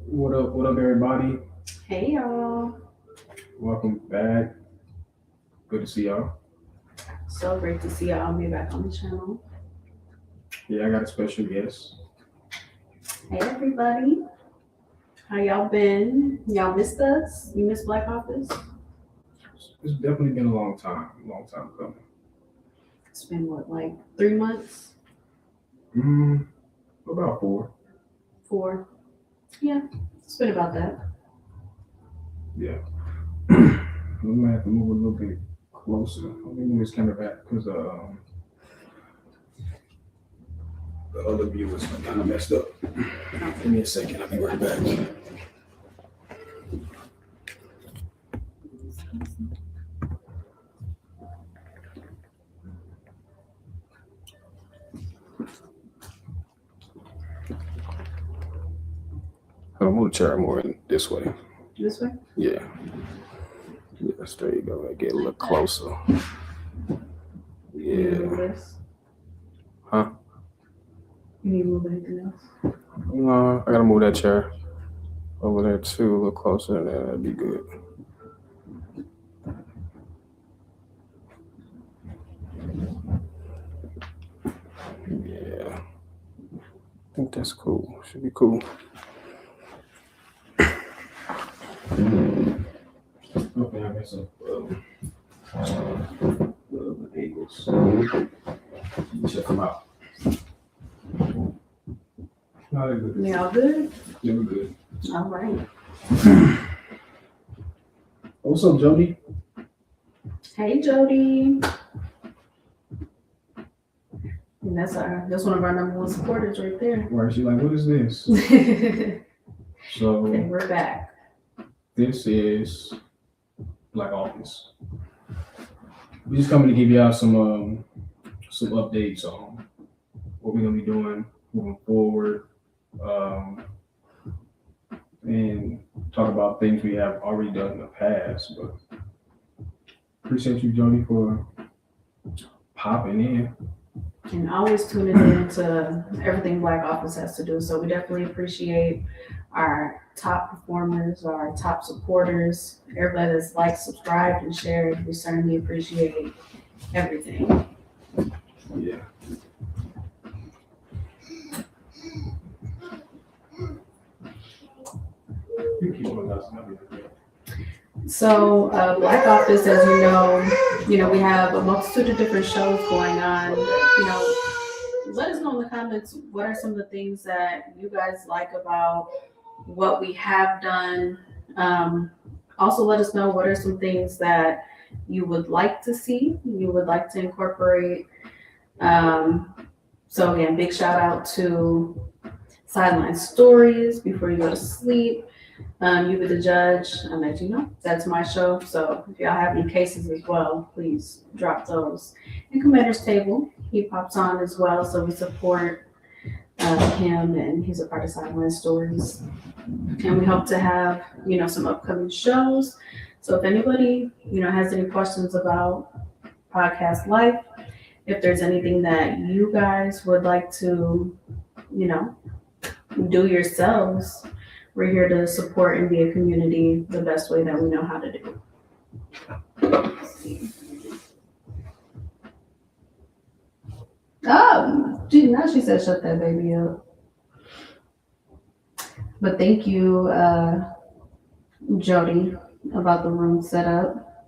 What up, everybody? Hey y'all. Welcome back. Good to see y'all. So great to see y'all be back on the channel. Yeah, I got a special guest. Hey everybody. How y'all been? Y'all missed us? You missed Black Office? It's definitely been a long time coming. It's been what, like 3 months? About 4. 4? Yeah, it's been about that. Yeah. We might have to move a little bit closer. Let me move this camera back because the other view is kind of messed up. Give me a second. I'll be right back. I'll move the chair more in this way. This way? Yeah. Yes, there you go. Get a little closer. You need to Yeah. move this? Huh? You need to move anything else? No, I gotta move that chair over there too, a little closer, and that'd be good. Yeah. I think that's cool. Should be cool. Okay, I got some angles. Check them out. No, they're good. Y'all good? They were good. All right. What's up, Jody? Hey Jody. And that's one of our number one supporters right there. Why is she like, what is this? Okay, So we're back. this is Black Office. We're just coming to give y'all some updates on what we're gonna be doing moving forward, and talk about things we have already done in the past. But appreciate you, Jody, for popping in. And always tuning in to everything Black Office has to do. So we definitely appreciate our top performers, our top supporters, everybody that's liked, subscribed, and shared. We certainly appreciate everything. Yeah. So Black Office, as you know, we have a multitude of different shows going on. You know, let us know in the comments what are some of the things that you guys like about what we have done. Also, let us know what are some things that you would like to see, you would like to incorporate. So again, big shout out to Sideline Stories Before You Go to Sleep. You Be the Judge. I'll let you know. That's my show. So if y'all have any cases as well, please drop those. And Commander's Table, he pops on as well. So we support him, and he's a part of Sideline Stories. And we hope to have, some upcoming shows. So if anybody, has any questions about podcast life, if there's anything that you guys would like to, do yourselves, we're here to support and be a community the best way that we know how to do. Oh, now she said shut that baby up. But thank you, Jody, about the room setup.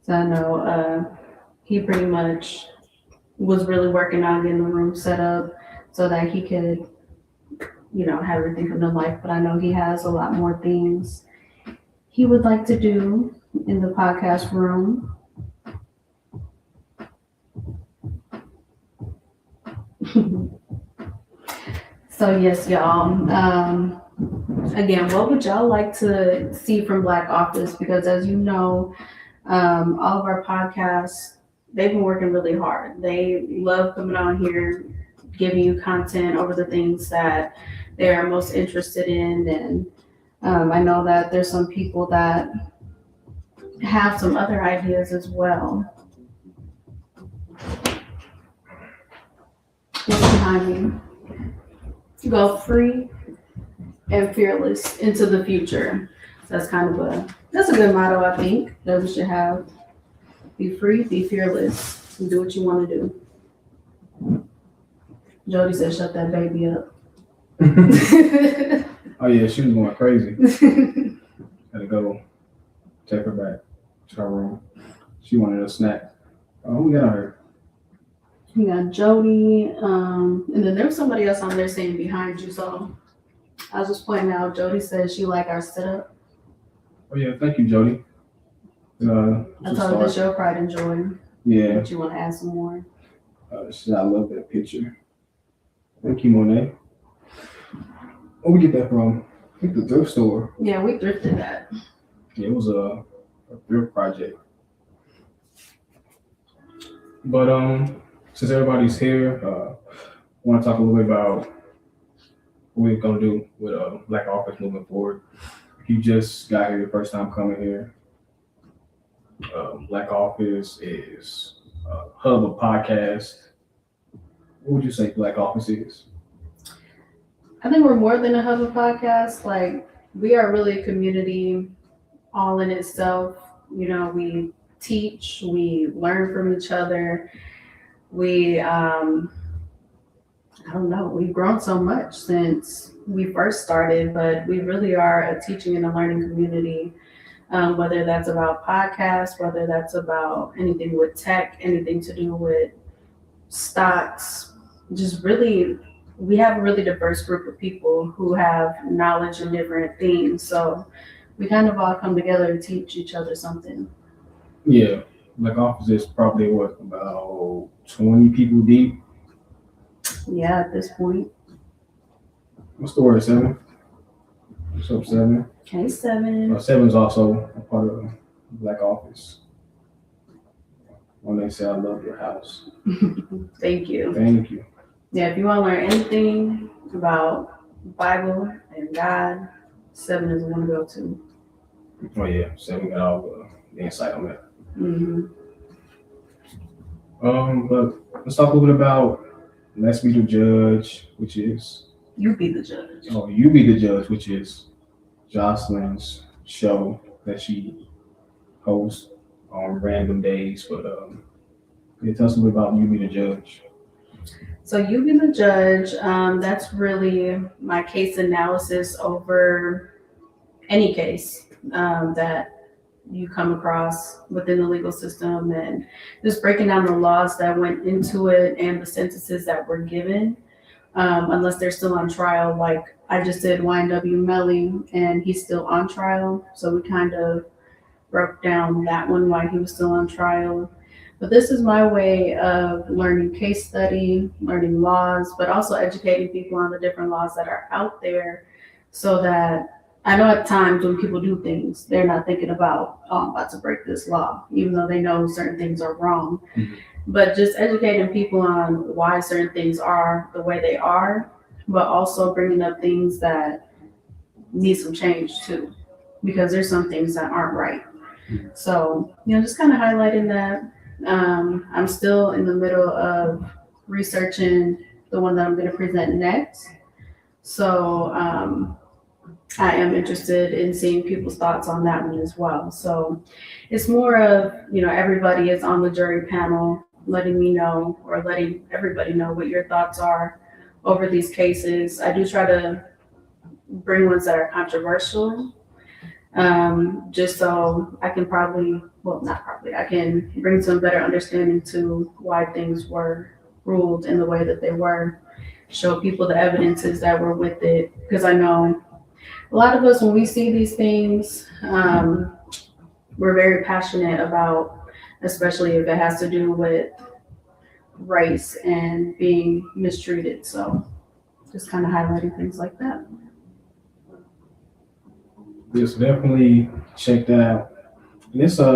So I know he pretty much was really working on getting the room set up so that he could, have everything from the life. But I know he has a lot more things he would like to do in the podcast room. So yes, y'all. Again, what would y'all like to see from Black Office? Because as you know, all of our podcasts, they've been working really hard. They love coming on here, giving you content over the things that they are most interested in. And I know that there's some people that have some other ideas as well. What's behind me? Go free and fearless into the future. So that's a good motto, I think, that we should have. Be free, be fearless, and do what you want to do. Jody said, "Shut that baby up." Oh yeah, she was going crazy. Had to go take her back to her room. She wanted a snack. Oh, we got her. We got Jody, and then there was somebody else on there saying behind you. So I was just pointing out. Jody said she liked our setup. Oh yeah, thank you, Jody. I told her this your pride and joy. Yeah. But you want to add some more? She said, I love that picture. Thank you, Monet. Where we get that from? I think the thrift store. Yeah, we thrifted that. Yeah, it was a thrift project. But since everybody's here, I want to talk a little bit about what we're gonna do with Black Office moving forward. If you just got here your first time coming here, Black Office is a hub of podcasts. What would you say Black Office is? I think we're more than a hub of podcasts. Like, we are really a community all in itself. You know, we teach, we learn from each other. We, I don't know, we've grown so much since we first started, but we really are a teaching and a learning community. Whether that's about podcasts, whether that's about anything with tech, anything to do with stocks, just really, we have a really diverse group of people who have knowledge in different things. So we kind of all come together to teach each other something. Yeah, Black Office is probably about 20 people deep. Yeah, at this point. What's the word, 7? What's up, 7? Okay, 7. 7's also a part of Black Office. When they say, I love your house. Thank you. Thank you. Yeah, if you want to learn anything about Bible and God, 7 is the one to go to. Oh yeah, 7 got all the insight on that. Mm-hmm. But let's talk a little bit about Let's Be the Judge, which is You be the judge. Oh, You Be the Judge, which is Jocelyn's show that she hosts on random days. But can you tell us a little bit about You Be the Judge? So You Be the Judge, that's really my case analysis over any case that you come across within the legal system, and just breaking down the laws that went into it and the sentences that were given, unless they're still on trial. Like I just did YNW Melly, and he's still on trial. So we kind of broke down that one, why he was still on trial. But this is my way of learning case study, learning laws, but also educating people on the different laws that are out there, so that I know at times when people do things, they're not thinking about, oh, I'm about to break this law, even though they know certain things are wrong. Mm-hmm. But just educating people on why certain things are the way they are, but also bringing up things that need some change too, because there's some things that aren't right. Mm-hmm. So, just kind of highlighting that. I'm still in the middle of researching the one that I'm going to present next. So I am interested in seeing people's thoughts on that one as well. So it's more of, everybody is on the jury panel letting me know, or letting everybody know what your thoughts are over these cases. I do try to bring ones that are controversial, just so I can I can bring some better understanding to why things were ruled in the way that they were, show people the evidences that were with it. Because I know a lot of us, when we see these things, we're very passionate about, especially if it has to do with race and being mistreated. So just kind of highlighting things like that. Yes, definitely check that out. And it's just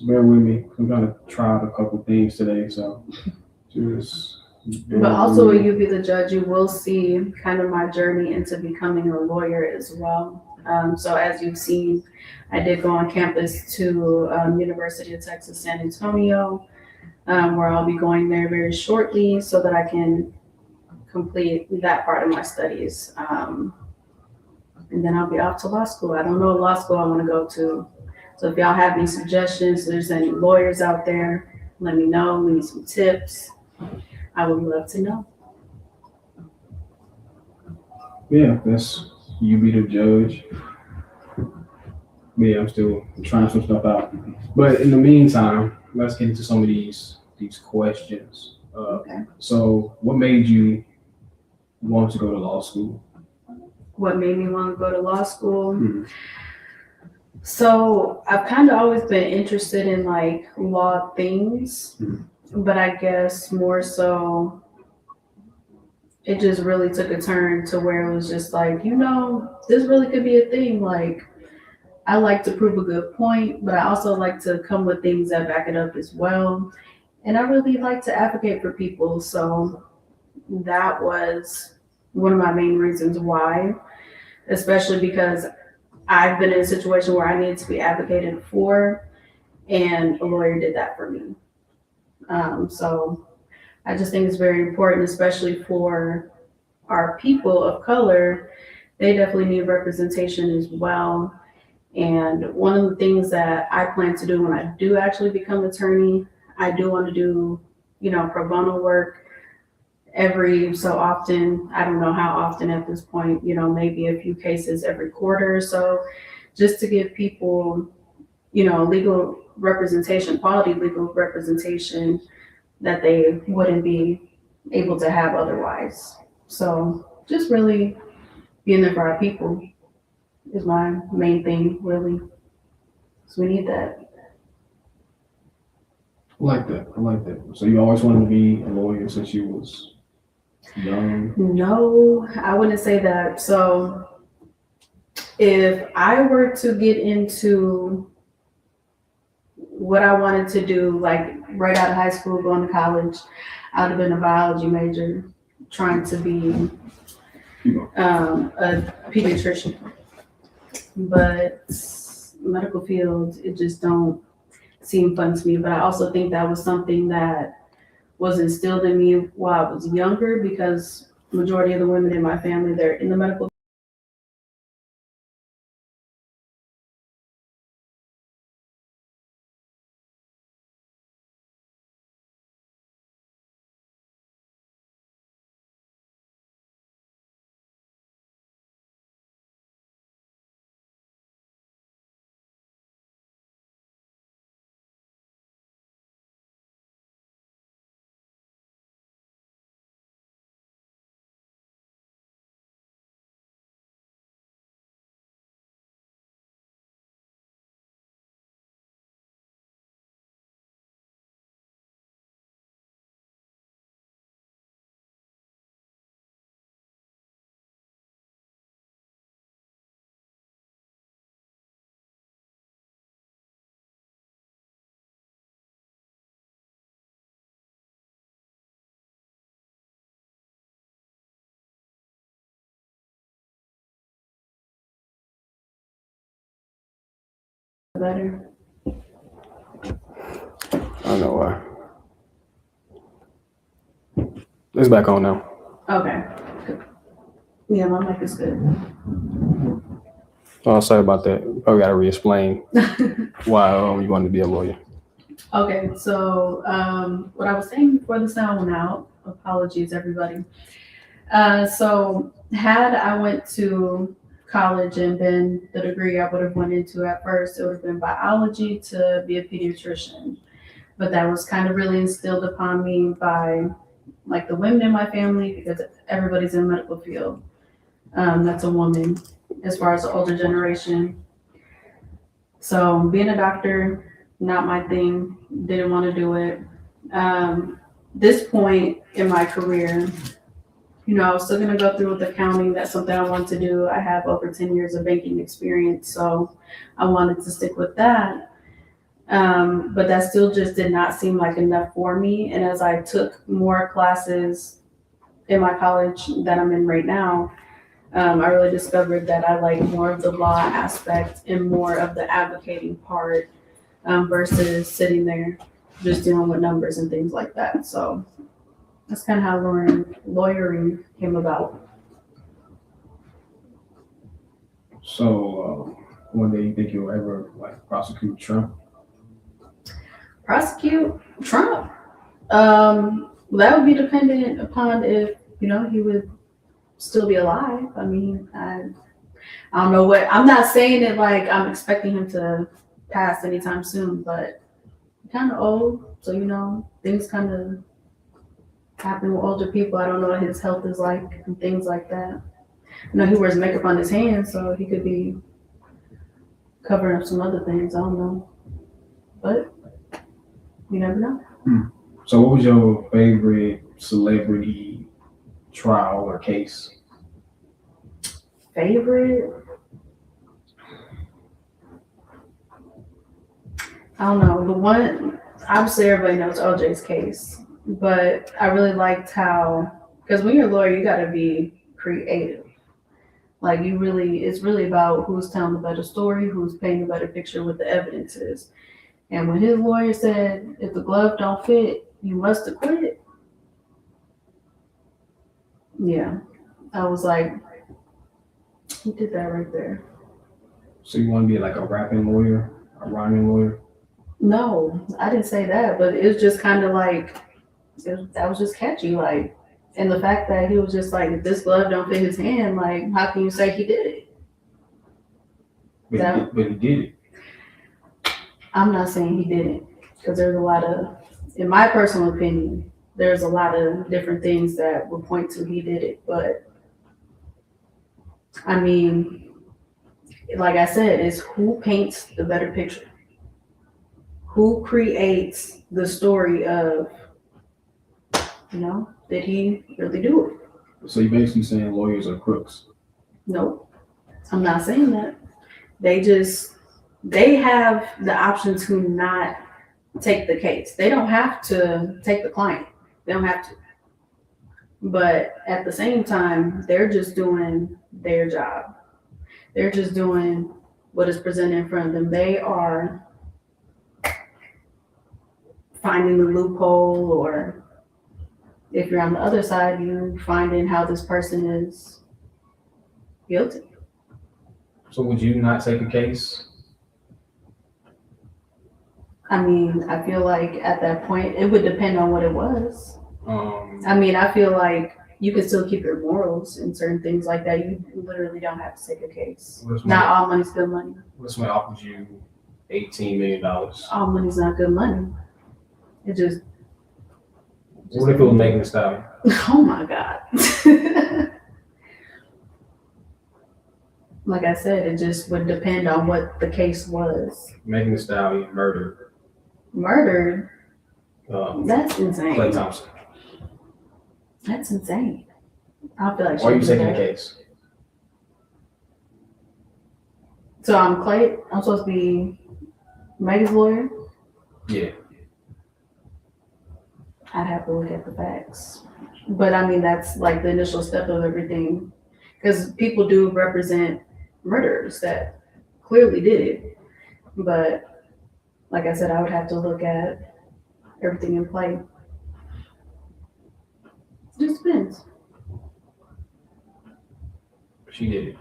bear with me. I'm gonna try out a couple things today, so just bear But also, with when me. you be the judge, you will see kind of my journey into becoming a lawyer as well. So as you've seen, I did go on campus to University of Texas San Antonio, where I'll be going there very shortly so that I can complete that part of my studies. And then I'll be off to law school. I don't know what law school I want to go to. So if y'all have any suggestions, if there's any lawyers out there, let me know. We need some tips. I would love to know. Yeah, that's you be the judge. But yeah, I'm still trying some stuff out. But in the meantime, let's get into some of these questions. Okay. So, what made you want to go to law school? What made me want to go to law school? Hmm. So I've kind of always been interested in like law things, but I guess more so it just really took a turn to where it was just like, this really could be a thing. Like, I like to prove a good point, but I also like to come with things that back it up as well. And I really like to advocate for people. So that was one of my main reasons why, especially because I've been in a situation where I needed to be advocated for, and a lawyer did that for me. So I just think it's very important, especially for our people of color. They definitely need representation as well. And one of the things that I plan to do when I do actually become attorney, I do want to do, pro bono work every so often. I don't know how often at this point, maybe a few cases every quarter or so, just to give people, legal representation, quality legal representation that they wouldn't be able to have otherwise. So just really being there for our people is my main thing, really. So we need that. I like that. So you always wanted to be a lawyer since you was young. No, I wouldn't say that. So if I were to get into what I wanted to do, like right out of high school, going to college, I would have been a biology major, trying to be a pediatrician. But medical field, it just don't seem fun to me. But I also think that was something that was instilled in me while I was younger, because majority of the women in my family, they're in the medical. Better. I know why. It's back on now. Okay. Good. Yeah, my mic is good. Oh, sorry about that. I got to re-explain why you wanted to be a lawyer. Okay, so what I was saying before the sound went out, apologies everybody. So had I went to college and been the degree I would have went into at first, it would have been biology to be a pediatrician. But that was kind of really instilled upon me by like the women in my family, because everybody's in the medical field. That's a woman as far as the older generation. So being a doctor, not my thing, didn't want to do it. This point in my career, I was still gonna go through with accounting. That's something I want to do. I have over 10 years of banking experience, so I wanted to stick with that. But that still just did not seem like enough for me. And as I took more classes in my college that I'm in right now, I really discovered that I like more of the law aspect and more of the advocating part versus sitting there just dealing with numbers and things like that. So that's kind of how lawyering came about. So, one day you think you'll ever like prosecute Trump? Prosecute Trump? That would be dependent upon if, he would still be alive. I mean, I don't know I'm not saying it like I'm expecting him to pass anytime soon, but kind of old. So, things kind of happen with older people. I don't know what his health is like and things like that. He wears makeup on his hands, so he could be covering up some other things. I don't know. But you never know. So, what was your favorite celebrity trial or case? Favorite? I don't know. The one, obviously everybody knows OJ's case, but I really liked how, because when you're a lawyer, you got to be creative. Like it's really about who's telling the better story, who's painting the better picture with the evidence is. And when his lawyer said, if the glove don't fit, you must acquit. Yeah, I was like, he did that right there. So you want to be like a rapping lawyer, a rhyming lawyer? No, I didn't say that, but it was just kind of like, that was just catchy. Like, and the fact that he was just like, if this glove don't fit his hand, like, how can you say he did it? But he did it. I'm not saying he didn't, because there's a lot of, in my personal opinion, there's a lot of different things that would point to he did it. But I mean, like I said, it's who paints the better picture, who creates the story of, did he really do it? So you're basically saying lawyers are crooks? Nope, I'm not saying that. They have the option to not take the case. They don't have to take the client. They don't have to. But at the same time, they're just doing their job. They're just doing what is presented in front of them. They are finding the loophole, or if you're on the other side, you're finding how this person is guilty. So would you not take a case? I mean, I feel like at that point, it would depend on what it was. I mean, I feel like you can still keep your morals and certain things like that. You literally don't have to take a case. Not all money's good money. What if somebody offers you $18 million? All money's not good money. It just What if it was Megan Thee Stallion? oh my God. Like I said, it just would depend on what the case was. Megan Thee Stallion murdered. Murdered? That's insane. Klay Thompson. That's insane. I feel like Why are you taking the case? So I'm supposed to be Megan's lawyer? Yeah. I'd have to look at the facts. But I mean, that's like the initial step of everything. Because people do represent murderers that clearly did it. But like I said, I would have to look at everything in play. It just depends. She did it.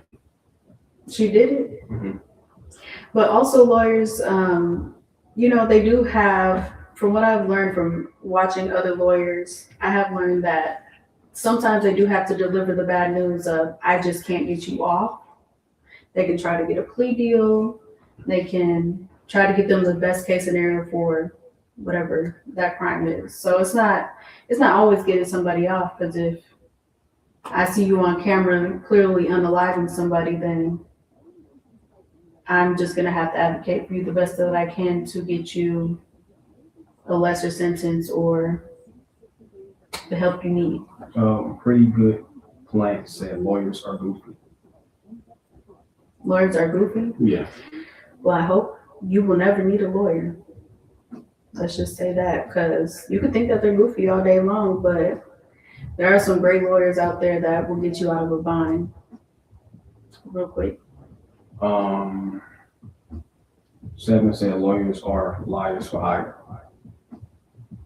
She did it. Mm-hmm. But also lawyers, they do have, from what I've learned from watching other lawyers, I have learned that sometimes they do have to deliver the bad news of, I just can't get you off. They can try to get a plea deal. They can try to get them the best case scenario for whatever that crime is. So it's not always getting somebody off, because if I see you on camera clearly unaliving somebody, then I'm just going to have to advocate for you the best that I can to get you a lesser sentence or the help you need. Pretty good Plant said lawyers are goofy. Lawyers are goofy. Yeah. Well, I hope you will never need a lawyer. Let's just say that, because you can think that they're goofy all day long, but there are some great lawyers out there that will get you out of a bind real quick. 7 said lawyers are liars for hire.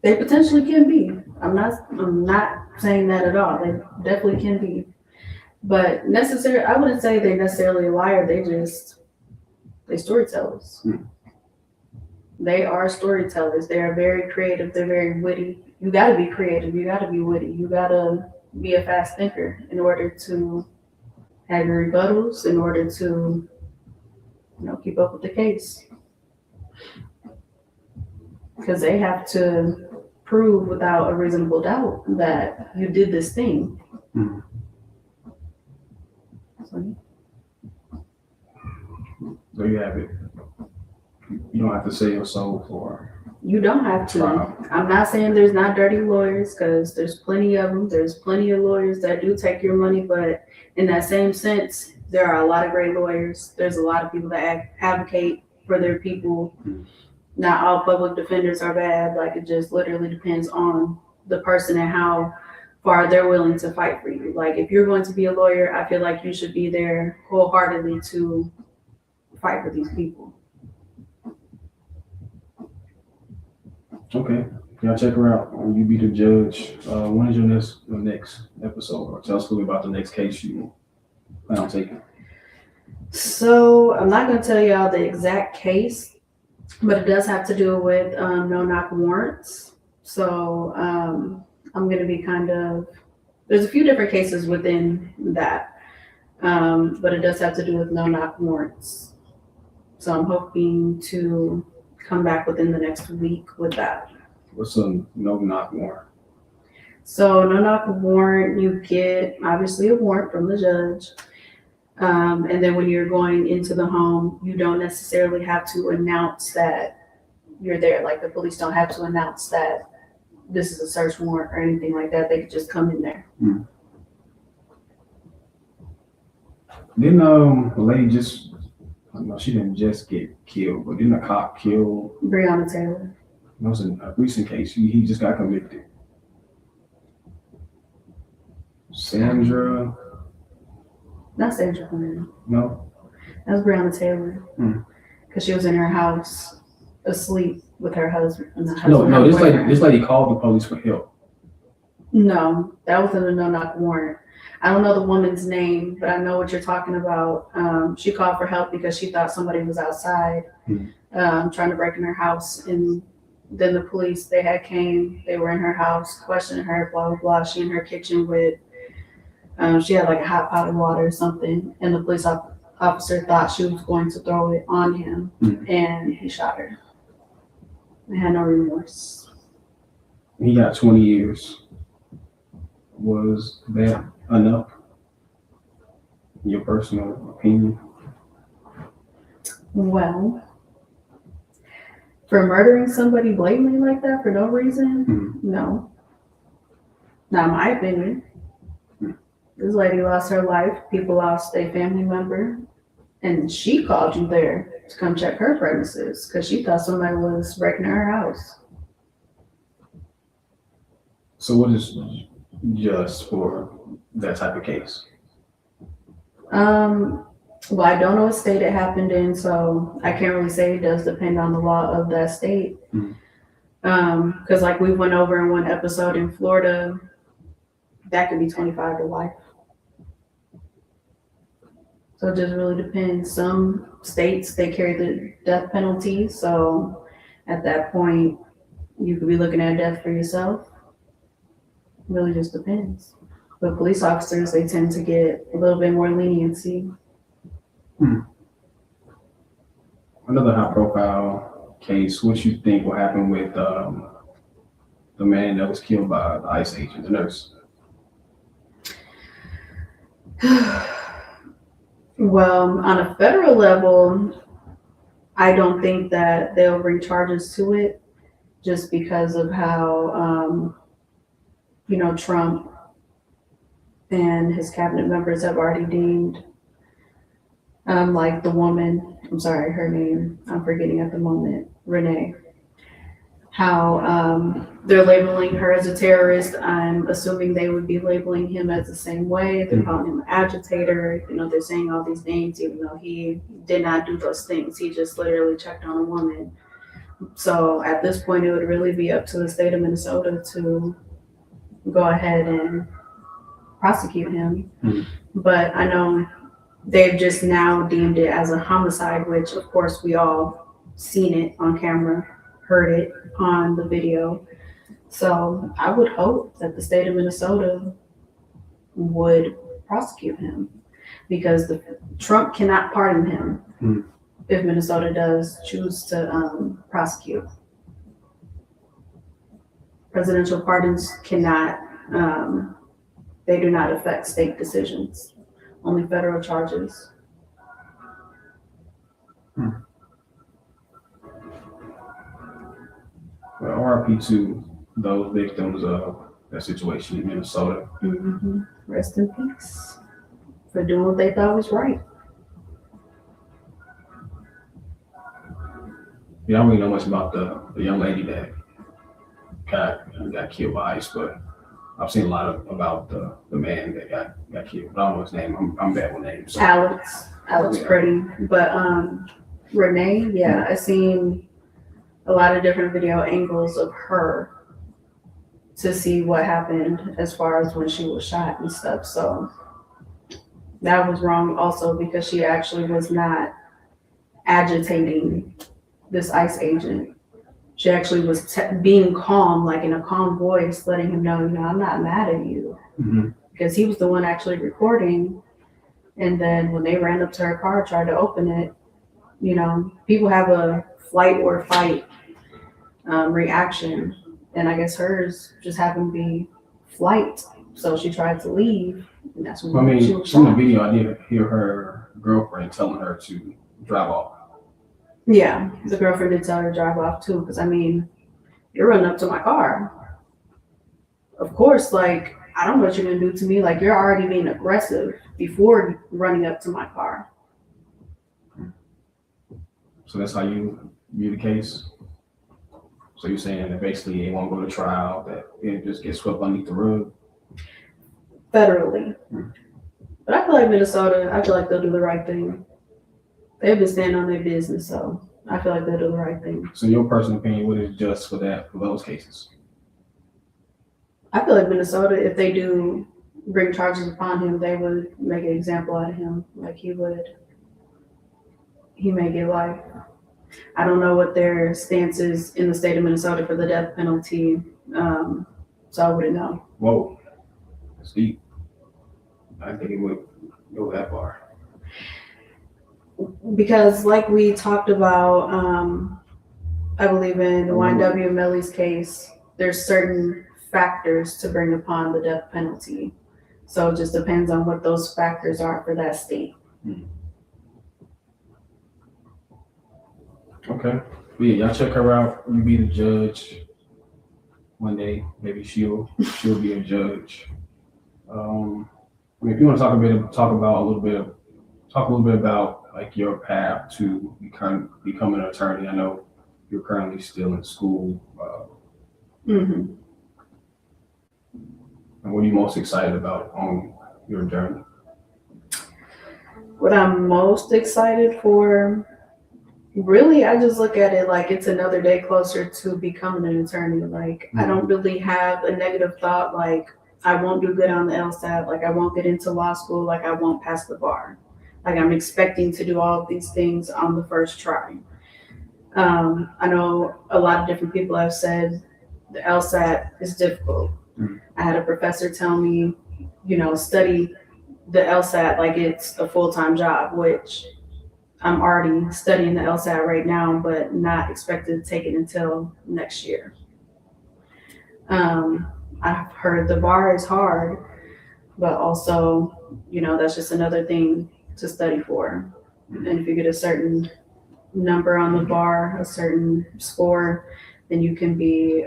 They potentially can be. I'm not saying that at all. They definitely can be. But I wouldn't say they're necessarily a liar. They storytellers. They are storytellers. They are very creative. They're very witty. You got to be creative. You got to be witty. You got to be a fast thinker in order to have your rebuttals, in order to, keep up with the case. Because they have to prove without a reasonable doubt that you did this thing. Mm. So, There you have it. You don't have to sell your soul for you don't have to. trial. I'm not saying there's not dirty lawyers, because there's plenty of them. There's plenty of lawyers that do take your money, but in that same sense, there are a lot of great lawyers. There's a lot of people that advocate for their people. Not all public defenders are bad. Like, it just literally depends on the person and how far they're willing to fight for you. Like, if you're going to be a lawyer, I feel like you should be there wholeheartedly to fight for these people. Okay. Y'all check her out. You be the judge. When is your next episode? Or tell us a little about the next case you plan on taking. So I'm not going to tell y'all the exact case, but it does have to do with no-knock warrants. So I'm going to be there's a few different cases within that, but it does have to do with no-knock warrants. So I'm hoping to come back within the next week with that. What's a no-knock warrant? So no-knock warrant, you get obviously a warrant from the judge. And then when you're going into the home, you don't necessarily have to announce that you're there. Like, the police don't have to announce that this is a search warrant or anything like that. They could just come in there. Didn't a lady she didn't just get killed, but didn't a cop kill? Breonna Taylor. That was a recent case. He just got convicted. Sandra? Not Sandra Clinton. No? That was Breonna Taylor. Because she was in her house asleep with her husband. No, this lady called the police for help. No, that wasn't a no-knock warrant. I don't know the woman's name, but I know what you're talking about. She called for help because she thought somebody was outside trying to break in her house. And then the police, they came, they were in her house, questioning her, blah, blah, blah. She in her kitchen with, she had like a hot pot of water or something. And the police officer thought she was going to throw it on him, and he shot her. They had no remorse. He got 20 years. Was that enough? Your personal opinion? Well, for murdering somebody blatantly like that for no reason, no. Not my opinion. This lady lost her life. People lost a family member. And she called you there to come check her premises because she thought somebody was breaking her house. So what is just for that type of case? Well, I don't know what state it happened in, so I can't really say. It does depend on the law of that state. Because like we went over in one episode in Florida, that could be 25 to life. So it just really depends. Some states, they carry the death penalty, so at that point, you could be looking at death for yourself. It really just depends. But police officers, they tend to get a little bit more leniency. Another high-profile case. What you think will happen with the man that was killed by the ICE agent, the nurse? Well, on a federal level, I don't think that they'll bring charges to it, just because of how, Trump and his cabinet members have already deemed, like the woman, I'm sorry, her name, I'm forgetting at the moment, Renee, how they're labeling her as a terrorist. I'm assuming they would be labeling him as the same way. They're calling him an agitator. You know, they're saying all these names, even though he did not do those things. He just literally checked on a woman. So at this point, it would really be up to the state of Minnesota to go ahead and prosecute him. But I know they've just now deemed it as a homicide, which of course we all seen it on camera, heard it on the video. So I would hope that the state of Minnesota would prosecute him, because Trump cannot pardon him if Minnesota does choose to prosecute. Presidential pardons cannot, they do not affect state decisions, only federal charges. Well, RIP to those victims of that situation in Minnesota. Rest in peace for doing what they thought was right. Yeah, I don't really know much about the young lady that got killed by ICE, but I've seen a lot about the man that got killed. I don't know his name. I'm bad with names. So. Alex Yeah. Pretty, but Renee, yeah, I seen a lot of different video angles of her to see what happened as far as when she was shot and stuff. So that was wrong also, because she actually was not agitating this ICE agent. She actually was being calm, like in a calm voice, letting him know, I'm not mad at you. Because he was the one actually recording. And then when they ran up to her car, tried to open it, people have a flight or fight reaction. And I guess hers just happened to be flight. So she tried to leave. And that's when she was from the shot. video, I did hear her girlfriend telling her to drive off. Yeah, the girlfriend did tell her to drive off too. Because, you're running up to my car. Of course, I don't know what you're going to do to me. You're already being aggressive before running up to my car. So that's how you view the case? So you're saying that basically it won't go to trial, that it just gets swept underneath the rug? Federally. But I feel like Minnesota, I feel like they'll do the right thing. They've been standing on their business, so I feel like they'll do the right thing. So in your personal opinion, what is just for those cases? I feel like Minnesota, if they do bring charges upon him, they would make an example out of him. He may get life. I don't know what their stance is in the state of Minnesota for the death penalty, so I wouldn't know. Whoa, that's deep. I think it would go that far. Because like we talked about, I believe in the YNW Mellie's case, there's certain factors to bring upon the death penalty. So it just depends on what those factors are for that state. Okay. But yeah, y'all check her out. You be the judge one day. Maybe she'll be a judge. If you want to talk a little bit about your path to become an attorney. I know you're currently still in school. And what are you most excited about on your journey? What I'm most excited for, really, I just look at it like it's another day closer to becoming an attorney. I don't really have a negative thought I won't do good on the LSAT, I won't get into law school, I won't pass the bar. I'm expecting to do all of these things on the first try. I know a lot of different people have said the LSAT is difficult. I had a professor tell me, study the LSAT like it's a full-time job, which I'm already studying the LSAT right now, but not expected to take it until next year. I've heard the bar is hard, but also, that's just another thing to study for. And if you get a certain number on the bar, a certain score, then you can be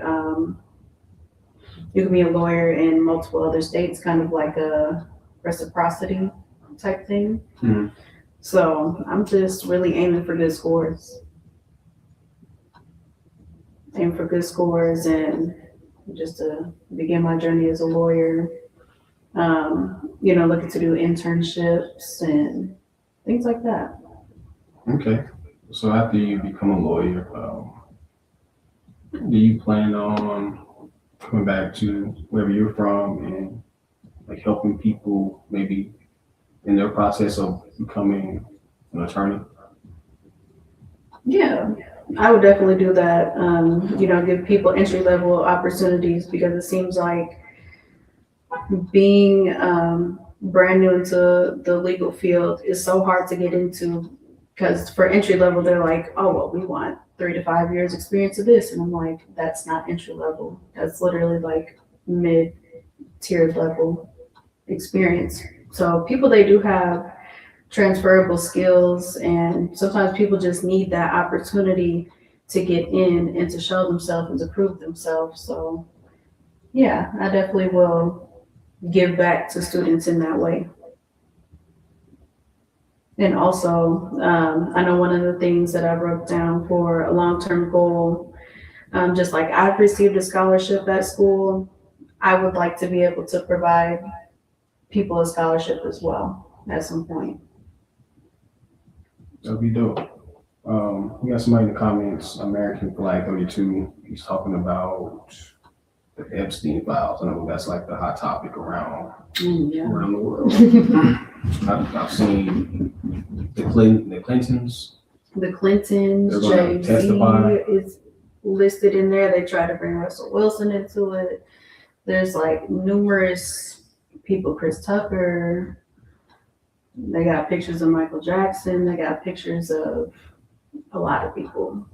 you can be a lawyer in multiple other states, kind of like a reciprocity type thing. Mhm. So I'm just really aiming for good scores. Aim for good scores and just to begin my journey as a lawyer. Looking to do internships and things like that. Okay. So after you become a lawyer, do you plan on coming back to wherever you're from and like helping people maybe in their process of becoming an attorney? Yeah, I would definitely do that. Give people entry level opportunities because it seems like being brand new into the legal field is so hard to get into because for entry level, they're like, oh, well, we want 3 to 5 years experience of this. And I'm like, that's not entry level. That's literally like mid tier level experience. So people, they do have transferable skills and sometimes people just need that opportunity to get in and to show themselves and to prove themselves. So yeah, I definitely will give back to students in that way. And also, I know one of the things that I wrote down for a long-term goal, just like I've received a scholarship at school, I would like to be able to provide people a scholarship as well at some point. That'd be dope. We got somebody in the comments, American Flag 32. He's talking about the Epstein files. I know that's like the hot topic around Yeah. around the world. I've seen the Clintons. The Clintons, They're gonna testify. Jay-Z is listed in there. They try to bring Russell Wilson into it. There's like numerous people, Chris Tucker. They got pictures of Michael Jackson. They got pictures of a lot of people.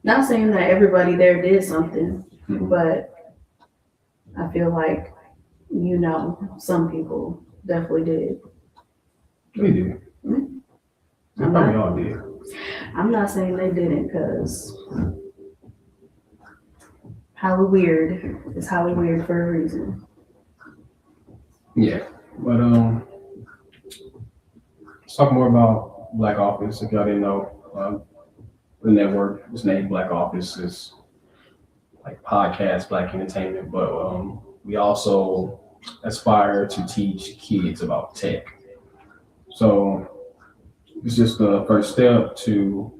Not saying that everybody there did something, but I feel like, some people definitely did. They did. They I'm probably not, all did. I'm not saying they didn't because Hollyweird is Hollyweird for a reason. Yeah, but let's talk more about Black Office. If y'all didn't know, the network is named Black Office. Is like podcast, Black entertainment, but we also aspire to teach kids about tech. So it's just the first step to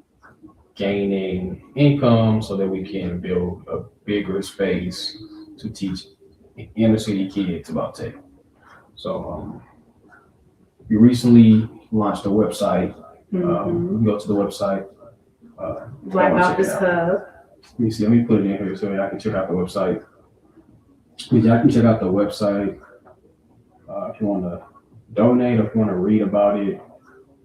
gaining income so that we can build a bigger space to teach inner city kids about tech. So we recently launched a website. You can go to the website. Black check it Office out. Hub. Let me see. Let me put it in here so y'all can check out the website. Y'all can check out the website if you want to donate or if you want to read about it.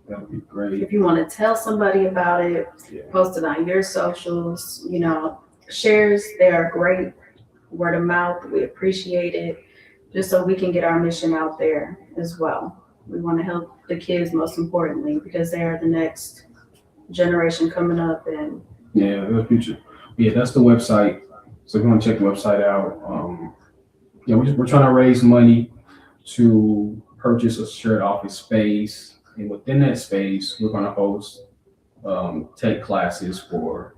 That would be great. If you want to tell somebody about it, Yeah. post it on your socials. Shares, they are great. Word of mouth, we appreciate it. Just so we can get our mission out there as well. We want to help the kids most importantly because they are the next generation coming up and Yeah, the future. Yeah, that's the website. So if you want to check the website out, we're trying to raise money to purchase a shared office space, and within that space, we're going to host tech classes for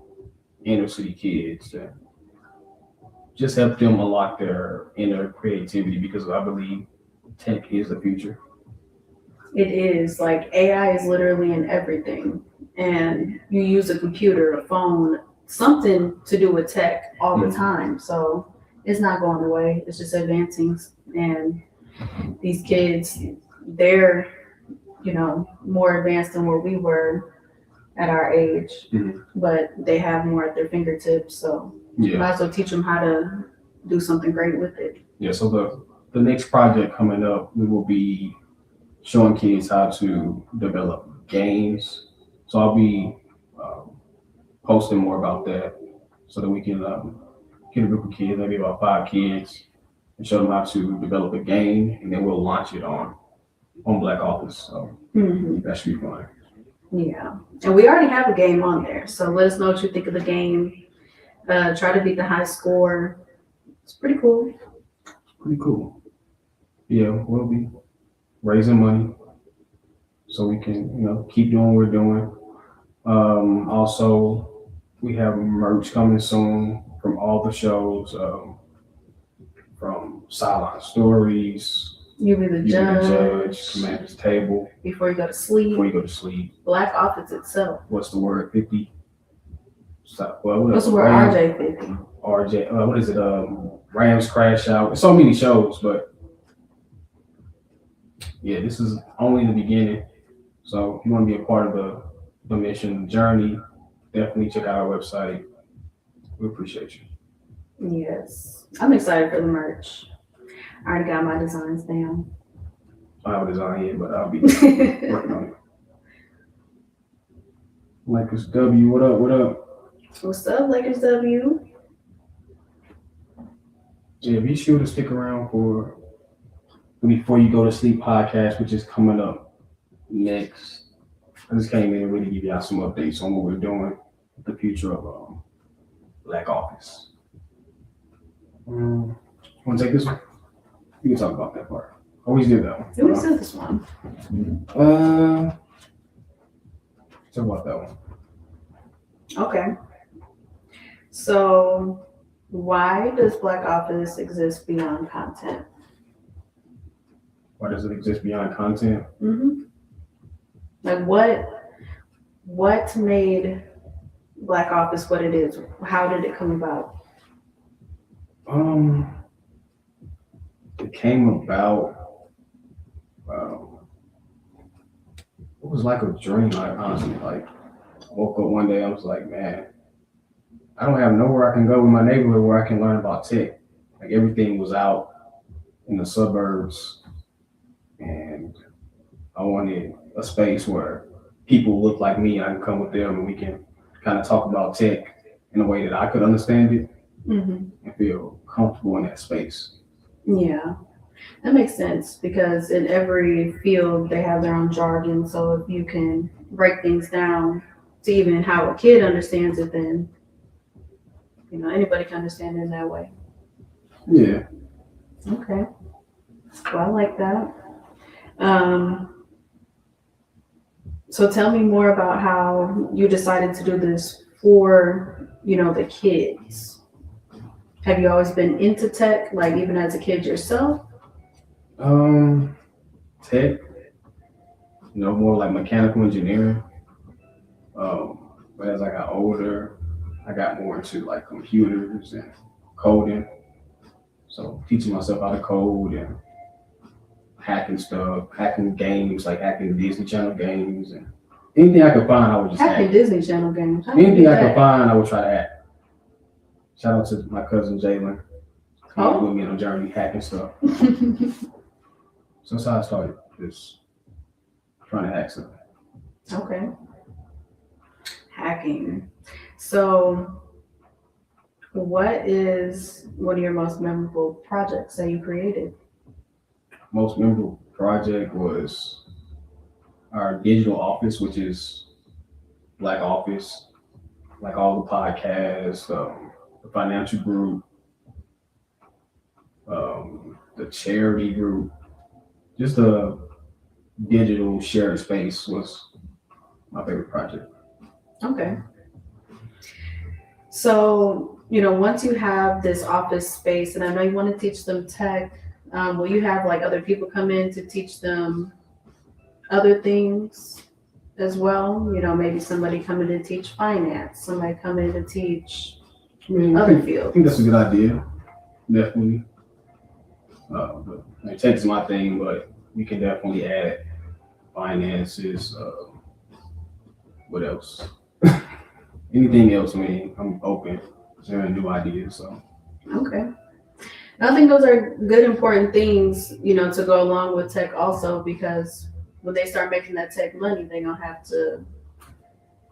inner city kids to just help them unlock their inner creativity because I believe tech is the future. it is like AI is literally in everything. And you use a computer, a phone, something to do with tech all the time. So it's not going away. It's just advancing. And these kids, they're, more advanced than what we were at our age, but they have more at their fingertips. So you might as well teach them how to do something great with it. Yeah, so the next project coming up, we will be showing kids how to develop games. So I'll be posting more about that so that we can get a group of kids, maybe about 5 kids, and show them how to develop a game, and then we'll launch it on Black Office. So that should be fun. Yeah, and we already have a game on there. So let us know what you think of the game. Try to beat the high score. It's pretty cool. Pretty cool. Yeah, we'll be raising money so we can, keep doing what we're doing. Also, we have merch coming soon from all the shows, from Sideline Stories, You be the You Be the judge, Judge, Commander's Table, before you go to sleep. Before You Go to Sleep. Black Office itself. What's the word? 50. Well, What's the word? RJ 50. RJ, what is it? Rams Crash Out. So many shows, but yeah, this is only the beginning. So if you want to be a part of the mission journey, definitely check out our website. We appreciate you. Yes. I'm excited for the merch. I already got my designs down. I don't have a design yet, but I'll be working on it. Lakers W, what up? What up? What's up, Lakers W? Yeah, be sure to stick around for Before You Go to Sleep podcast, which is coming up next. I just came in and really give y'all some updates on what we're doing, the future of Black Office. Want to take this one? You can talk about that part. Always do that one. Who said this one? Talk about that one. Okay. So, why does Black Office exist beyond content? Why does it exist beyond content? Mm-hmm. Like, what made Black Office what it is? How did it come about? It came about. It was like a dream. Like honestly, like I woke up one day, I was like, man, I don't have nowhere I can go in my neighborhood where I can learn about tech. Like everything was out in the suburbs, and I wanted a space where people look like me. I can come with them, and we can kind of talk about tech in a way that I could understand it and feel comfortable in that space. Yeah, that makes sense because in every field they have their own jargon. So if you can break things down to even how a kid understands it, then anybody can understand it in that way. Yeah. Okay. Well, I like that. So tell me more about how you decided to do this for, the kids. Have you always been into tech, like even as a kid yourself? Tech, more like mechanical engineering. But as I got older, I got more into like computers and coding. So teaching myself how to code and hacking stuff, hacking games, like hacking Disney Channel games, and anything I could find, I would just Hacking hack. Disney Channel games. Anything I could find, I would try to hack. Shout out to my cousin Jalen. Coming with me on a journey hacking stuff. So that's how I started, just trying to hack stuff. Okay. Hacking. So what is one of your most memorable projects that you created? Most memorable project was our digital office, which is Black Office, like all the podcasts, the financial group, the charity group, just a digital shared space was my favorite project. Okay. So, once you have this office space, and I know you want to teach them tech, will you have like other people come in to teach them other things as well? Maybe somebody coming to teach finance, somebody coming to teach other fields. I think that's a good idea, definitely. But tech is my thing, but we can definitely add finances. What else? Anything else, man, I'm open to new ideas. So. Okay. I think those are good, important things, to go along with tech also, because when they start making that tech money, they're going to have to,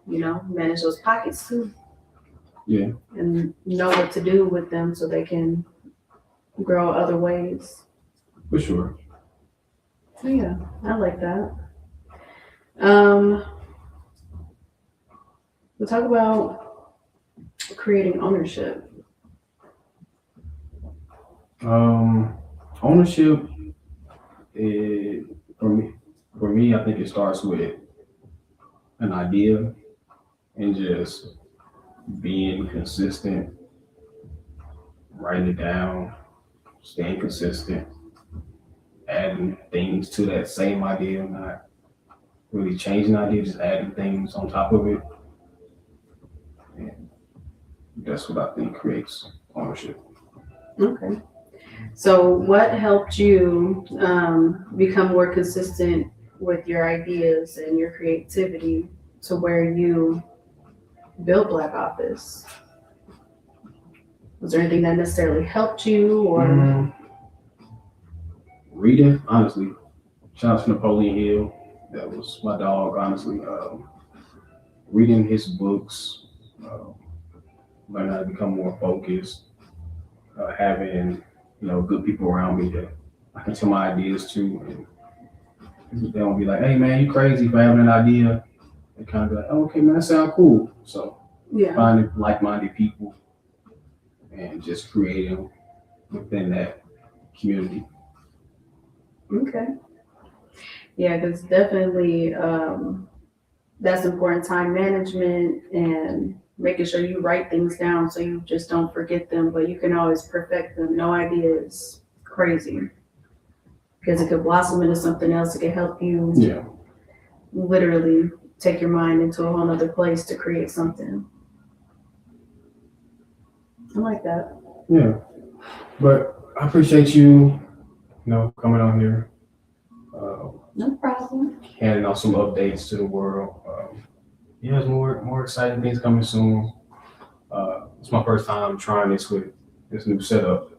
manage those pockets too. Yeah. And know what to do with them so they can grow other ways. For sure. So yeah, I like that. We'll talk about creating ownership. Ownership, it, for me, I think it starts with an idea and just being consistent, writing it down, staying consistent, adding things to that same idea, not really changing the idea, just adding things on top of it. And that's what I think creates ownership. Okay. So, what helped you become more consistent with your ideas and your creativity to where you built Black Office? Was there anything that necessarily helped you, or Reading, honestly. Shout out to Napoleon Hill. That was my dog, honestly. Reading his books, learn how to become more focused, having good people around me that I can tell my ideas to, and they don't be like, "Hey man, you crazy for having an idea." They kind of be like, "Oh, okay man, that sounds cool." So yeah? finding like-minded people and just creating within that community. Okay. Yeah, because definitely that's important, time management and making sure you write things down so you just don't forget them, but you can always perfect them. No idea is crazy because it could blossom into something else. It could help you Yeah, literally take your mind into a whole other place to create something. I like that. yeah. But I appreciate you, coming on here. No problem. Handing out some updates to the world. There's more exciting things coming soon. It's my first time trying this with this new setup.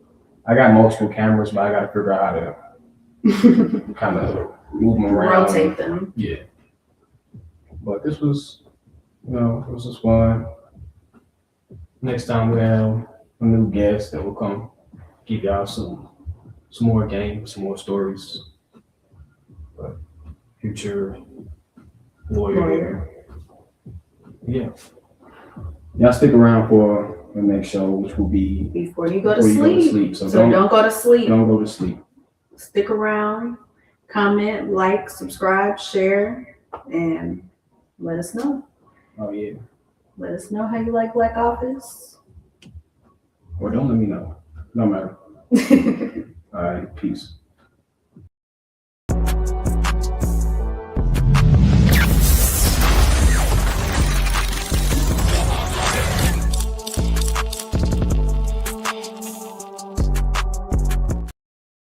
I got multiple cameras, but I got to figure out how to kind of move them around. Rotate them. Yeah. But this was, this was fun. Next time we have a new guest that will come give y'all some more games, some more stories. But future lawyer. Yeah. Y'all stick around for the next show, which will be Before you go to before you go to sleep. sleep. So don't go to sleep. don't go to sleep. Stick around, comment, like, subscribe, share, and let us know. Oh yeah. Let us know how you like Black Office. Or don't let me know. No matter. All right. Peace.